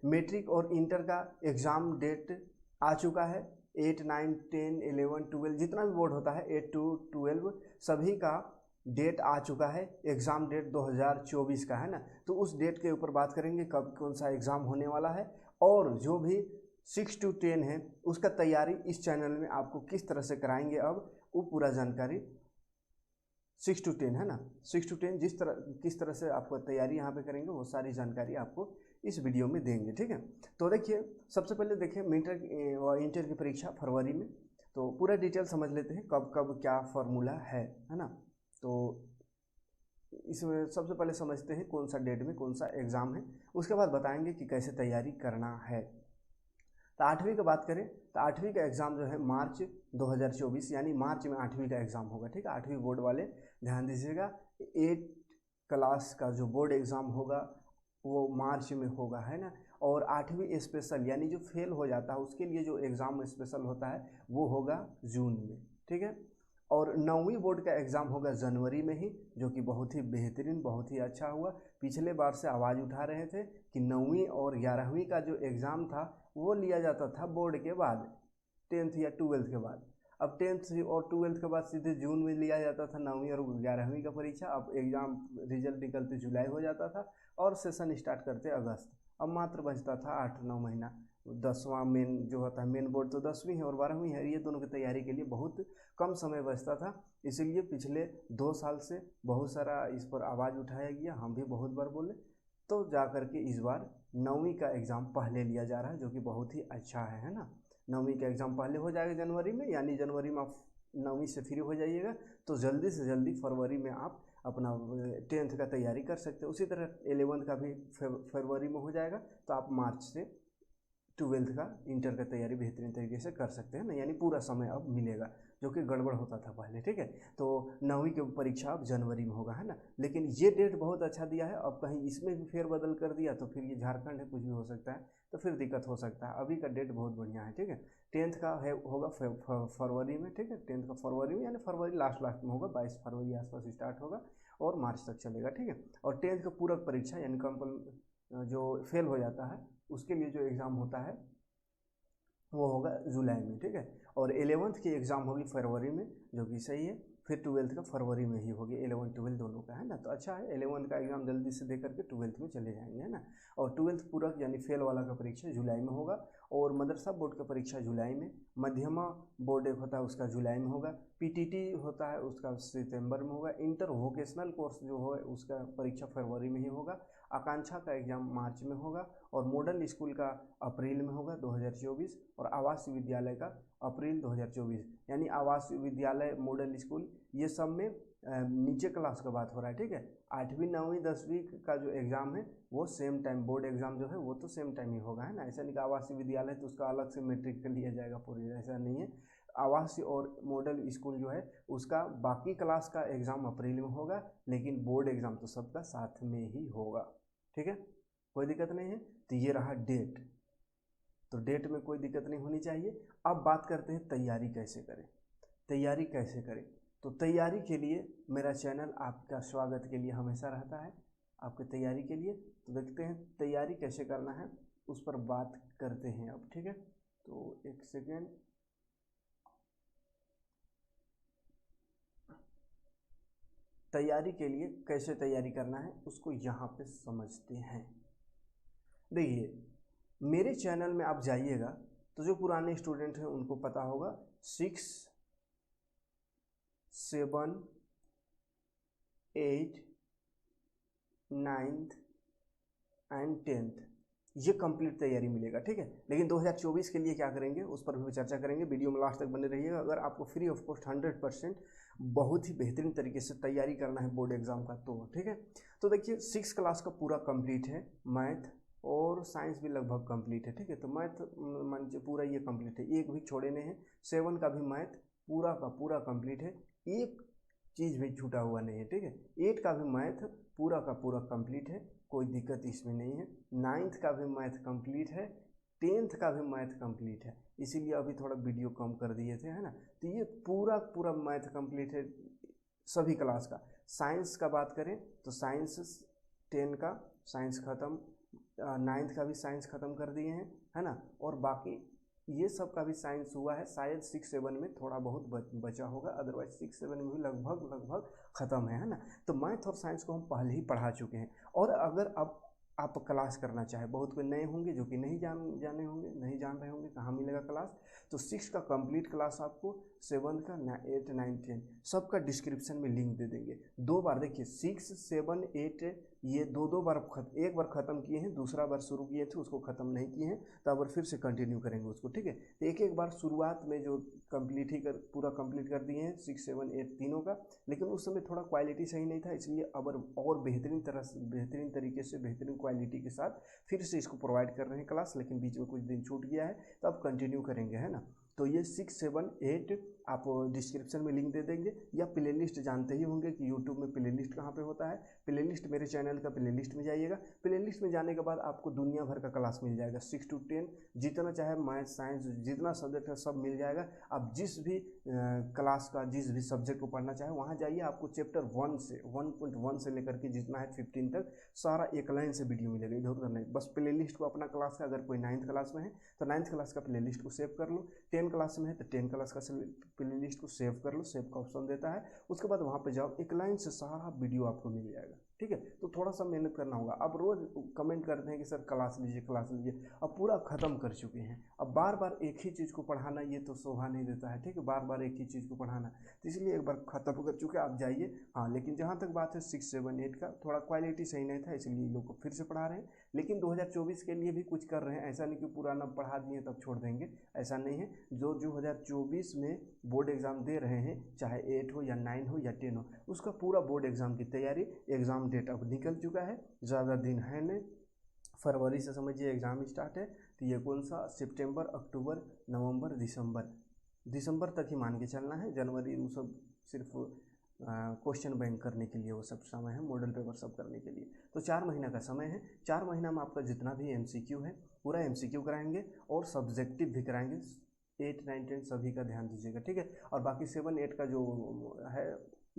Matric और inter का exam date आ चुका है। 8, 9, 10, 11, 12 जितना भी बोर्ड होता है 8 to 12 सभी का डेट आ चुका है। एग्ज़ाम डेट 2024 का है ना, तो उस डेट के ऊपर बात करेंगे कब कौन सा एग्ज़ाम होने वाला है, और जो भी 6 to 10 है उसका तैयारी इस चैनल में आपको किस तरह से कराएंगे अब वो पूरा जानकारी 6 to 10 है ना, 6 to 10 किस तरह से आपको तैयारी यहाँ पे करेंगे वो सारी जानकारी आपको इस वीडियो में देंगे। ठीक है, तो देखिए सबसे पहले देखिए इंटर की परीक्षा फरवरी में, तो पूरा डिटेल समझ लेते हैं कब कब क्या फार्मूला है ना। तो इसमें सबसे पहले समझते हैं कौन सा डेट में कौन सा एग्ज़ाम है, उसके बाद बताएंगे कि कैसे तैयारी करना है। तो 8वीं की बात करें तो 8वीं का एग्ज़ाम जो है मार्च 2024 यानी मार्च में 8वीं का एग्ज़ाम होगा। ठीक है, 8वीं बोर्ड वाले ध्यान दीजिएगा, 8 क्लास का जो बोर्ड एग्ज़ाम होगा वो मार्च में होगा है ना, और 8वीं स्पेशल यानी जो फेल हो जाता है उसके लिए जो एग्ज़ाम स्पेशल होता है वो होगा जून में। ठीक है, और 9वीं बोर्ड का एग्ज़ाम होगा जनवरी में ही, जो कि बहुत ही बेहतरीन बहुत ही अच्छा हुआ। पिछले बार से आवाज़ उठा रहे थे कि 9वीं और 11वीं का जो एग्ज़ाम था वो लिया जाता था बोर्ड के बाद, 10th या 12th के बाद। अब 10th और 12th के बाद सीधे जून में लिया जाता था 9वीं और 11वीं का परीक्षा। अब एग्ज़ाम रिजल्ट निकलते जुलाई हो जाता था और सेशन स्टार्ट करते अगस्त। अब मात्र बचता था 8-9 महीना। 10वां मेन जो होता है, मेन बोर्ड तो 10वीं है और 12वीं है, ये दोनों की तैयारी के लिए बहुत कम समय बचता था। इसीलिए पिछले 2 साल से बहुत सारा इस पर आवाज़ उठाया गया, हम भी बहुत बार बोले, तो जा कर के इस बार 9वीं का एग्ज़ाम पहले लिया जा रहा है, जो कि बहुत ही अच्छा है ना। 9वीं का एग्ज़ाम पहले हो जाएगा जनवरी में, यानी जनवरी में आप 9वीं से फ्री हो जाइएगा, तो जल्दी से जल्दी फरवरी में आप अपना 10th का तैयारी कर सकते हैं। उसी तरह 11th का भी फरवरी में हो जाएगा, तो आप मार्च से 12th का इंटर का तैयारी बेहतरीन तरीके से कर सकते हैं ना, यानी पूरा समय अब मिलेगा, जो कि गड़बड़ होता था पहले। ठीक है, तो 9वीं की परीक्षा अब जनवरी में होगा है ना, लेकिन ये डेट बहुत अच्छा दिया है। अब कहीं इसमें भी फेरबदल कर दिया तो फिर ये झारखंड है, कुछ भी हो सकता है, तो फिर दिक्कत हो सकता है। अभी का डेट बहुत बढ़िया है। ठीक है, 10th का है होगा फरवरी में। ठीक है, 10th का फरवरी में यानी फरवरी लास्ट में होगा, 22 फरवरी आसपास स्टार्ट होगा और मार्च तक चलेगा। ठीक है, और 10th का पूरक परीक्षा यानी जो फेल हो जाता है उसके लिए जो एग्ज़ाम होता है वो होगा जुलाई में। ठीक है, और 11th की एग्ज़ाम होगी फरवरी में, जो कि सही है। फिर 12th का फरवरी में ही होगी, 11 12 दोनों का है ना, तो अच्छा है। 11th का एग्ज़ाम जल्दी से दे करके 12th में चले जाएंगे है ना। और 12th पूरक यानी फेल वाला का परीक्षा जुलाई में होगा, और मदरसा बोर्ड का परीक्षा जुलाई में, मध्यमा बोर्ड एक होता है उसका जुलाई में होगा, पीटीटी होता है उसका सितंबर में होगा, इंटर वोकेशनल कोर्स जो हो उसका परीक्षा फरवरी में ही होगा, आकांक्षा का एग्ज़ाम मार्च में होगा, और मॉडल स्कूल का अप्रैल में होगा 2024, और आवासीय विद्यालय का अप्रैल 2024। यानी आवासीय विद्यालय मॉडल स्कूल ये सब में नीचे क्लास का बात हो रहा है। ठीक है, 8वीं 9वीं 10वीं का जो एग्ज़ाम है वो सेम टाइम, बोर्ड एग्ज़ाम जो है वो तो सेम टाइम ही होगा है ना। ऐसा नहीं कि आवासीय विद्यालय तो उसका अलग से मैट्रिक का लिया जाएगा पूरी, ऐसा नहीं है। आवासीय और मॉडल स्कूल जो है उसका बाकी क्लास का एग्ज़ाम अप्रैल में होगा, लेकिन बोर्ड एग्ज़ाम तो सबका साथ में ही होगा। ठीक है, कोई दिक्कत नहीं है। तो ये रहा डेट, तो डेट में कोई दिक्कत नहीं होनी चाहिए। अब बात करते हैं तैयारी कैसे करें। तैयारी कैसे करें, तो तैयारी के लिए मेरा चैनल आपका स्वागत के लिए हमेशा रहता है, आपकी तैयारी के लिए। तो देखते हैं तैयारी कैसे करना है, उस पर बात करते हैं अब। ठीक है, तो एक सेकेंड, तैयारी के लिए कैसे तैयारी करना है उसको यहाँ पे समझते हैं। देखिए मेरे चैनल में आप जाइएगा तो जो पुराने स्टूडेंट हैं उनको पता होगा 6, 7, 8, 9th एंड 10th ये कंप्लीट तैयारी मिलेगा। ठीक है, लेकिन 2024 के लिए क्या करेंगे उस पर भी चर्चा करेंगे, वीडियो में लास्ट तक बने रहिएगा। अगर आपको फ्री ऑफ कॉस्ट 100% बहुत ही बेहतरीन तरीके से तैयारी करना है बोर्ड एग्जाम का, तो ठीक है। तो देखिए 6 क्लास का पूरा कंप्लीट है, मैथ और साइंस भी लगभग कंप्लीट है। ठीक है, तो मैथ मान लीजिए पूरा ये कंप्लीट है, एक भी छोड़े नहीं है। 7 का भी मैथ पूरा का पूरा कंप्लीट है, एक चीज़ भी छूटा हुआ नहीं है। ठीक है, 8 का भी मैथ पूरा का पूरा कंप्लीट है, कोई दिक्कत इसमें नहीं है। 9th का भी मैथ कंप्लीट है, 10th का भी मैथ कंप्लीट है, इसीलिए अभी थोड़ा वीडियो कम कर दिए थे है ना। तो ये पूरा पूरा मैथ कंप्लीट है सभी क्लास का। साइंस का बात करें तो साइंस 10 का साइंस ख़त्म, नाइन्थ का भी साइंस ख़त्म कर दिए हैं, है ना। और बाकी ये सब का भी साइंस हुआ है, शायद 6-7 में थोड़ा बहुत बचा होगा, अदरवाइज 6-7 में भी लगभग ख़त्म है ना। तो मैथ और साइंस को हम पहले ही पढ़ा चुके हैं। और अगर अब आप क्लास करना चाहें, बहुत कोई नए होंगे जो कि नहीं जाने होंगे, नहीं जान रहे होंगे कहाँ मिलेगा क्लास, तो 6 का कंप्लीट क्लास आपको 7 का 8, 9, 10 सबका डिस्क्रिप्शन में लिंक दे देंगे। 2 बार देखिए 6, 7, 8 ये 2 बार एक बार ख़त्म किए हैं, दूसरा बार शुरू किए थे उसको ख़त्म नहीं किए हैं, तो अब फिर से कंटिन्यू करेंगे उसको, ठीक है। तो एक बार शुरुआत में जो पूरा कंप्लीट कर दिए हैं 6, 7, 8 तीनों का, लेकिन उस समय थोड़ा क्वालिटी सही नहीं था, इसलिए अब और बेहतरीन तरीके से बेहतरीन क्वालिटी के साथ फिर से इसको प्रोवाइड कर रहे हैं क्लास, लेकिन बीच में कुछ दिन छूट गया है, तो अब कंटिन्यू करेंगे, है ना। तो ये 6, 7, 8 आप डिस्क्रिप्शन में लिंक दे देंगे, या प्लेलिस्ट जानते ही होंगे कि यूट्यूब में प्लेलिस्ट कहाँ पे होता है। प्लेलिस्ट मेरे चैनल का प्लेलिस्ट में जाइएगा, प्लेलिस्ट में जाने के बाद आपको दुनिया भर का क्लास मिल जाएगा, 6 to 10 जितना चाहे मैथ साइंस जितना सब्जेक्ट है सब मिल जाएगा। आप जिस भी क्लास का जिस भी सब्जेक्ट को पढ़ना चाहे वहाँ जाइए, आपको चैप्टर 1 से लेकर के जितना है 15 तक सारा एक लाइन से वीडियो मिलेगा, इधर उधर नहीं। बस प्लेलिस्ट को अपना क्लास का, अगर कोई 9th क्लास में है तो 9th क्लास का प्लेलिस्ट को सेव कर लो, 10 क्लास में है तो 10 क्लास का प्लेलिस्ट को सेव कर लो, सेव का ऑप्शन देता है, उसके बाद वहाँ पे जाओ, एक लाइन से सारा वीडियो आपको मिल जाएगा, ठीक है। तो थोड़ा सा मेहनत करना होगा। अब रोज़ कमेंट करते हैं कि सर क्लास लीजिए, अब पूरा ख़त्म कर चुके हैं, अब बार बार एक ही चीज़ को पढ़ाना ये तो शोभा नहीं देता है, ठीक है, बार बार एक ही चीज़ को पढ़ाना, तो इसलिए एक बार ख़त्म कर चुके आप जाइए। हाँ, लेकिन जहाँ तक बात है 6, 7, 8 का थोड़ा क्वालिटी सही नहीं था, इसलिए लोग को फिर से पढ़ा रहे हैं, लेकिन 2024 के लिए भी कुछ कर रहे हैं, ऐसा नहीं कि पुराना पढ़ा दिए तब छोड़ देंगे, ऐसा नहीं है। जो 2024 में बोर्ड एग्ज़ाम दे रहे हैं, चाहे 8 हो या 9 हो या 10 हो, उसका पूरा बोर्ड एग्ज़ाम की तैयारी, एग्ज़ाम डेट अब निकल चुका है, ज़्यादा दिन है नहीं, फरवरी से समझिए एग्ज़ाम स्टार्ट है, तो ये कौन सा सितंबर, अक्टूबर, नवंबर, दिसंबर तक ही मान के चलना है। जनवरी वो सब सिर्फ क्वेश्चन बैंक करने के लिए वो सब समय है, मॉडल पेपर सब करने के लिए, तो 4 महीना का समय है। 4 महीना में आपका जितना भी MCQ है पूरा MCQ कराएंगे और सब्जेक्टिव भी कराएंगे, 8, 9, 10 सभी का ध्यान दीजिएगा, ठीक है। और बाकी 7, 8 का जो है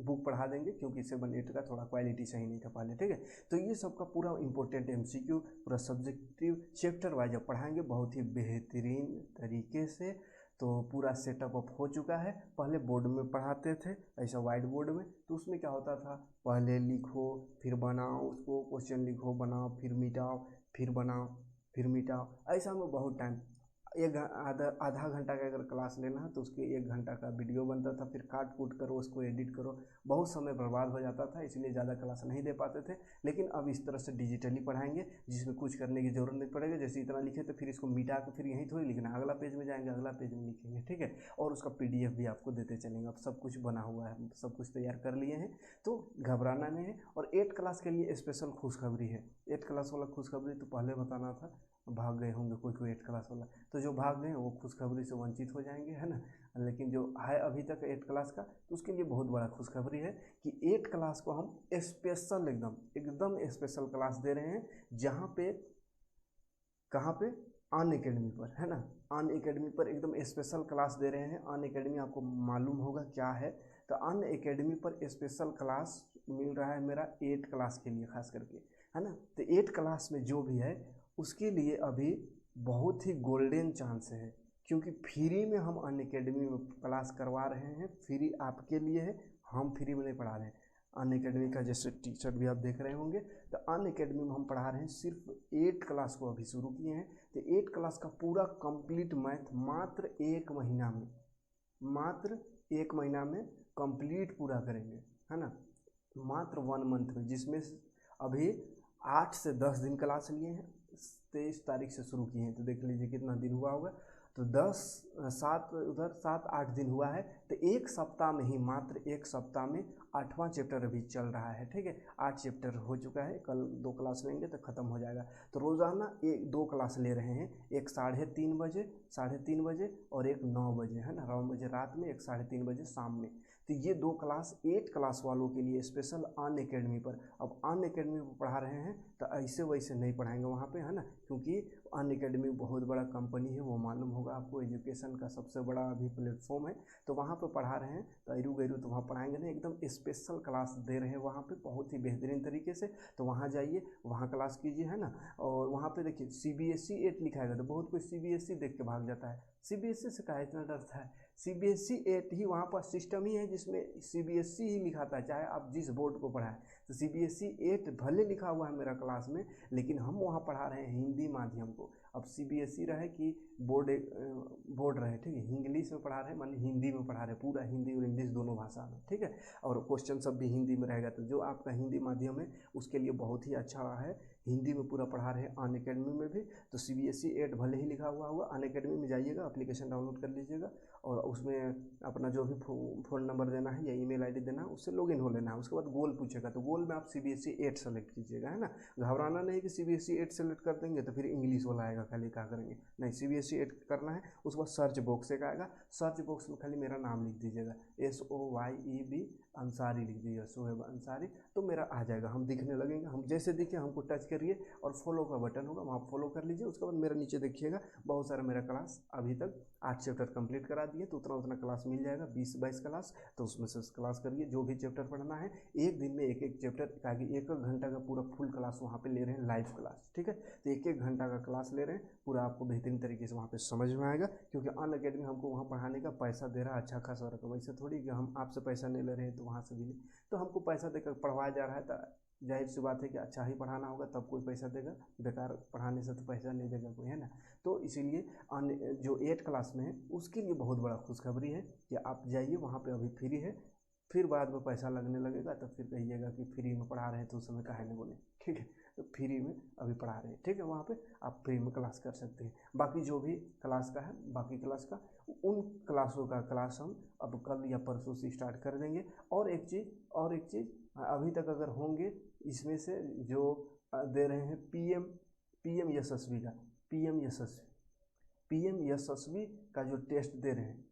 बुक पढ़ा देंगे, क्योंकि 7, 8 का थोड़ा क्वालिटी सही नहीं था पहले, ठीक है। तो ये सब का पूरा इंपॉर्टेंट MCQ पूरा सब्जेक्टिव चैप्टर वाइज अब पढ़ाएंगे बहुत ही बेहतरीन तरीके से। तो पूरा सेटअप अप हो चुका है। पहले बोर्ड में पढ़ाते थे ऐसा वाइट बोर्ड में, तो उसमें क्या होता था, पहले लिखो फिर बनाओ, उसको क्वेश्चन लिखो बनाओ फिर मिटाओ, फिर बनाओ फिर मिटाओ, ऐसा में बहुत टाइम, आधा घंटा का अगर क्लास लेना है तो उसके 1 घंटा का वीडियो बनता था, फिर काट कूट करो उसको एडिट करो, बहुत समय बर्बाद हो जाता था, इसलिए ज़्यादा क्लास नहीं दे पाते थे। लेकिन अब इस तरह से डिजिटली पढ़ाएंगे जिसमें कुछ करने की ज़रूरत नहीं पड़ेगी, जैसे इतना लिखे तो फिर इसको मिटा के फिर यहीं थोड़ी लिखना, अगला पेज में जाएंगे अगला पेज में लिखेंगे, ठीक है। और उसका PDF भी आपको देते चलेंगे, अब सब कुछ बना हुआ है, सब कुछ तैयार कर लिए हैं, तो घबराना नहीं है। और 8 क्लास के लिए स्पेशल खुशखबरी है, 8 क्लास वाला खुशखबरी तो पहले बताना था, भाग गए होंगे कोई 8 क्लास वाला, तो जो भाग गए वो खुशखबरी से वंचित हो जाएंगे, है ना। लेकिन जो है अभी तक 8 क्लास का, तो उसके लिए बहुत बड़ा खुशखबरी है कि 8 क्लास को हम स्पेशल एकदम स्पेशल क्लास दे रहे हैं, जहाँ पे कहाँ पे अनअकैडमी पर, है ना, अनअकैडमी पर एकदम स्पेशल क्लास दे रहे हैं। अनअकैडमी आपको मालूम होगा क्या है, तो अनअकैडमी पर स्पेशल क्लास मिल रहा है मेरा 8 क्लास के लिए खास करके, है ना। तो 8 क्लास में जो भी है उसके लिए अभी बहुत ही गोल्डन चांस है, क्योंकि फ्री में हम अनअकैडमी में क्लास करवा रहे हैं, फ्री आपके लिए है, हम फ्री में नहीं पढ़ा रहे हैं। अनअकैडमी का जैसे टी-शर्ट भी आप देख रहे होंगे, तो अनअकैडमी में हम पढ़ा रहे हैं, सिर्फ 8 क्लास को अभी शुरू किए हैं। तो 8 क्लास का पूरा कंप्लीट मैथ मात्र 1 महीना में कंप्लीट पूरा करेंगे, है ना, मात्र 1 मंथ में, जिसमें अभी 8 से 10 दिन क्लास लिए हैं, 23 तारीख से शुरू किए हैं, तो देख लीजिए कितना दिन हुआ होगा, तो 7-8 दिन हुआ है। तो 1 सप्ताह में ही, मात्र 1 सप्ताह में 8वां चैप्टर अभी चल रहा है, ठीक है। 8 चैप्टर हो चुका है, कल 2 क्लास लेंगे तो ख़त्म हो जाएगा। तो रोज़ाना 2 क्लास ले रहे हैं, एक 3:30 बजे और एक 9 बजे, है ना, 9 बजे रात में, एक 3:30 बजे शाम में। तो ये 2 क्लास 8 क्लास वालों के लिए स्पेशल अनअकैडमी पर। अब अनअकैडमी पर पढ़ा रहे हैं तो ऐसे वैसे नहीं पढ़ाएंगे वहाँ पे, है ना, क्योंकि अनअकैडमी बहुत बड़ा कंपनी है, वो मालूम होगा आपको, एजुकेशन का सबसे बड़ा अभी प्लेटफॉर्म है। तो वहाँ पे पढ़ा रहे हैं, तो अरू गैरू तो वहाँ पढ़ाएंगे नहीं, एकदम स्पेशल क्लास दे रहे हैं वहाँ पे बहुत ही बेहतरीन तरीके से। तो वहाँ जाइए, वहाँ क्लास कीजिए, है ना। और वहाँ पे देखिए CBSE 8 लिखा है, तो बहुत कोई CBSE देख के भाग जाता है। CBSE से काहे इतना डरता है? CBSE 8 ही वहाँ पर सिस्टम ही है जिसमें CBSE ही लिखाता है, चाहे आप जिस बोर्ड को पढ़ाएं। तो CBSE 8 भले लिखा हुआ है मेरा क्लास में, लेकिन हम वहाँ पढ़ा रहे हैं हिंदी माध्यम को। अब CBSE रहे कि बोर्ड रहे, ठीक है, इंग्लिश में पढ़ा रहे हैं, मान हिंदी में पढ़ा रहे हैं, पूरा हिंदी और इंग्लिश दोनों भाषा में, ठीक है। और क्वेश्चन सब भी हिंदी में रहेगा। तो जो आपका हिंदी माध्यम है उसके लिए बहुत ही अच्छा है, हिंदी में पूरा पढ़ा रहे हैं अनअकैडमी में भी। तो CBSE 8 भले ही लिखा हुआ अनअकैडमी में जाइएगा, एप्लीकेशन डाउनलोड कर लीजिएगा और उसमें अपना जो भी फ़ोन नंबर देना है या ईमेल आईडी देना है, उससे लॉगिन हो लेना है। उसके बाद गोल पूछेगा, तो गोल में आप CBSE 8 सेलेक्ट कीजिएगा, है ना। घबराना नहीं कि CBSE 8 सेलेक्ट कर देंगे तो फिर इंग्लिश वाला आएगा, खाली क्या करेंगे, नहीं, CBSE 8 करना है। उसके बाद सर्च बॉक्स एक आएगा, सर्च बॉक्स में खाली मेरा नाम लिख दीजिएगा, SOYEB अंसारी लिख दीजिएगा, शोएब अंसारी, तो मेरा आ जाएगा, हम दिखने लगेंगे। हम जैसे दिखे हमको टच करिए और फॉलो का बटन होगा, वहाँ फॉलो कर लीजिए। उसके बाद मेरा नीचे देखिएगा बहुत सारा मेरा क्लास अभी तक 8 चैप्टर कंप्लीट करा दिए, तो उतना क्लास मिल जाएगा, 20-22 क्लास। तो उसमें से क्लास करिए, जो भी चैप्टर पढ़ना है एक दिन में एक चैप्टर, ताकि 1 घंटा का पूरा फुल क्लास वहाँ पे ले रहे हैं, लाइव क्लास, ठीक है। तो 1 घंटा का क्लास ले रहे हैं पूरा, आपको बेहतरीन तरीके से वहाँ पे समझ में आएगा, क्योंकि अनअकैडमी हमको वहाँ पढ़ाने का पैसा दे रहा है अच्छा खासा रकम। ऐसे थोड़ी कि हम आपसे पैसा नहीं ले रहे हैं तो वहाँ से भी नहीं, तो हमको पैसा देकर पढ़वाया जा रहा है, तो जाहिर सी बात है कि अच्छा ही पढ़ाना होगा तब कोई पैसा देगा, बेकार पढ़ाने से तो पैसा नहीं देगा कोई, है ना। तो इसीलिए जो 8 क्लास में है उसके लिए बहुत बड़ा खुशखबरी है कि आप जाइए वहाँ पे, अभी फ्री है, फिर बाद में पैसा लगने लगेगा तो फिर कहिएगा कि फ्री में पढ़ा रहे हैं तो उस समय काहे नहीं बोले, ठीक है। तो फ्री में अभी पढ़ा रहे हैं, ठीक है, वहाँ पे आप फ्री में क्लास कर सकते हैं। बाकी जो भी क्लास का है, बाकी क्लास का, उन क्लासों का क्लास हम अब कल या परसों से स्टार्ट कर देंगे। और एक चीज़ अभी तक अगर होंगे इसमें से जो दे रहे हैं पीएम यशस्वी का, पीएम यशस्वी का जो टेस्ट दे रहे हैं,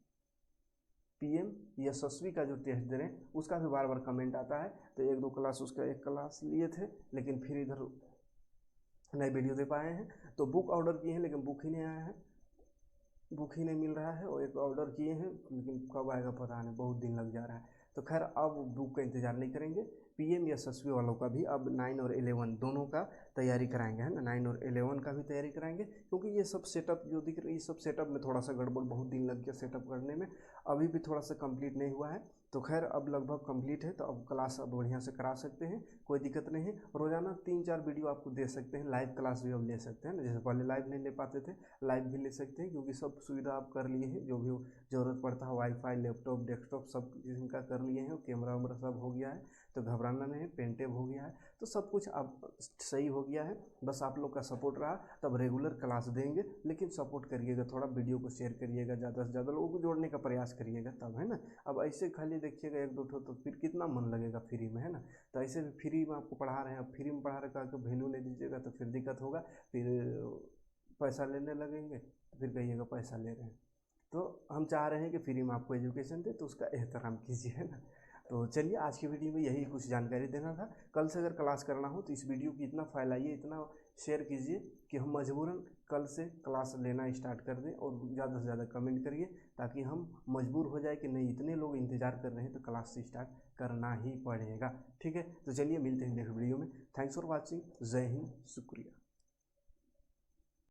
पीएम यशस्वी का जो टेस्ट दे रहे हैं उसका भी बार बार कमेंट आता है। तो 1-2 क्लास उसका, 1 क्लास लिए थे लेकिन फिर इधर नए वीडियो दे पाए हैं। तो बुक ऑर्डर किए हैं लेकिन बुक ही नहीं आया है, बुक ही नहीं मिल रहा है। और एक ऑर्डर किए हैं लेकिन कब आएगा पता नहीं, बहुत दिन लग जा रहा है। तो खैर अब बुक का इंतज़ार नहीं करेंगे, पीएम यशस्वी वालों का भी अब 9 और 11 दोनों का तैयारी कराएंगे, है ना। 9 और 11 का भी तैयारी कराएंगे, क्योंकि ये सब सेटअप जो दिख रही है, ये सब सेटअप में थोड़ा सा गड़बड़, बहुत दिन लग गया सेटअप करने में, अभी भी थोड़ा सा कंप्लीट नहीं हुआ है। तो खैर अब लगभग कंप्लीट है, तो अब क्लास अब बढ़िया से करा सकते हैं, कोई दिक्कत नहीं है। रोज़ाना 3-4 वीडियो आपको दे सकते हैं, लाइव क्लास भी अब ले सकते हैं ना, जैसे पहले लाइव नहीं ले पाते थे, लाइव भी ले सकते हैं, क्योंकि सब सुविधा आप कर लिए हैं, जो भी ज़रूरत पड़ता है, वाईफाई, लैपटॉप, डेस्कटॉप सब इनका कर लिए हैं, कैमरा वैमरा सब हो गया है, तो घबराना नहीं है, पेनटेब हो गया है, तो सब कुछ अब सही हो गया है। बस आप लोग का सपोर्ट रहा तब रेगुलर क्लास देंगे, लेकिन सपोर्ट करिएगा, थोड़ा वीडियो को शेयर करिएगा, ज़्यादा से ज़्यादा लोगों को जोड़ने का प्रयास करिएगा तब, है ना। अब ऐसे खाली देखिएगा 1-2 ठो तो फिर कितना मन लगेगा फ्री में, है ना। तो ऐसे भी फ्री में आपको पढ़ा रहे हैं, अब फ्री में पढ़ा रहे का वैल्यू नहीं दीजिएगा तो फिर दिक्कत होगा, फिर पैसा लेने लगेंगे तो फिर कहिएगा पैसा ले रहे हैं। तो हम चाह रहे हैं कि फ्री में आपको एजुकेशन दे, तो उसका एहतराम कीजिए, है ना। तो चलिए आज की वीडियो में यही कुछ जानकारी देना था। कल से अगर क्लास करना हो तो इस वीडियो की इतना फैलाइए, इतना शेयर कीजिए कि हम मजबूरन कल से क्लास लेना स्टार्ट कर दें, और ज़्यादा से ज़्यादा कमेंट करिए ताकि हम मजबूर हो जाए कि नहीं, इतने लोग इंतज़ार कर रहे हैं तो क्लास से स्टार्ट करना ही पड़ेगा, ठीक है। तो चलिए मिलते हैं नेक्स्ट वीडियो में। थैंक्स फॉर वॉचिंग, जय हिंद, शुक्रिया।